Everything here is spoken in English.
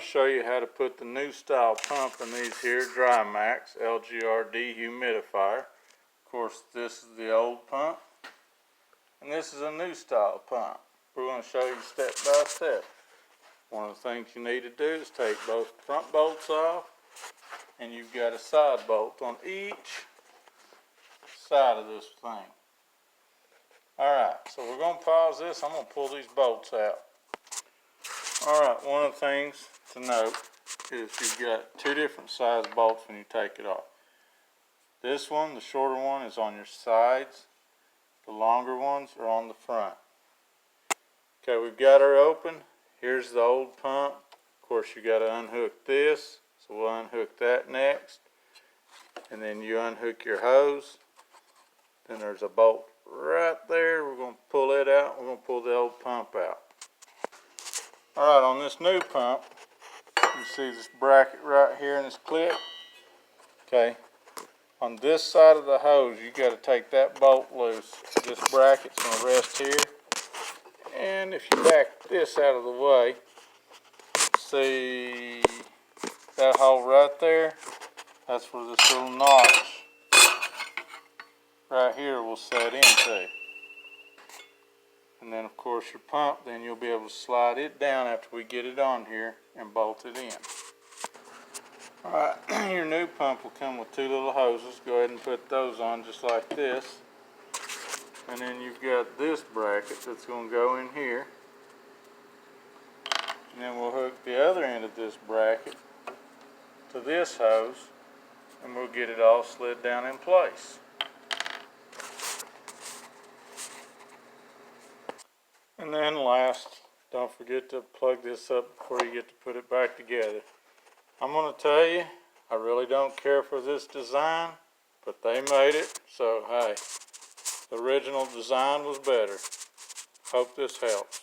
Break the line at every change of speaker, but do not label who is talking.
to show you how to put the new style pump in these here Dry Max LGR Dehumidifier. Of course, this is the old pump, and this is a new style pump. We're going to show you step by step. One of the things you need to do is take both front bolts off, and you've got a side bolt on each side of this thing. Alright, so we're going to pause this. I'm going to pull these bolts out. Alright, one of the things to note is you've got two different size bolts when you take it off. This one, the shorter one, is on your sides. The longer ones are on the front. Okay, we've got her open. Here's the old pump. Of course, you got to unhook this, so we'll unhook that next. And then you unhook your hose. Then there's a bolt right there. We're going to pull it out. We're going to pull the old pump out. Alright, on this new pump, you see this bracket right here in this clip. Okay, on this side of the hose, you got to take that bolt loose. This bracket's going to rest here. And if you back this out of the way, see that hole right there? That's where this little notch right here will set into. And then of course your pump, then you'll be able to slide it down after we get it on here and bolt it in. Alright, your new pump will come with two little hoses. Go ahead and put those on just like this. And then you've got this bracket that's going to go in here. And then we'll hook the other end of this bracket to this hose, and we'll get it all slid down in place. And then last, don't forget to plug this up before you get to put it back together. I'm going to tell you, I really don't care for this design, but they made it, so hey, the original design was better. Hope this helps.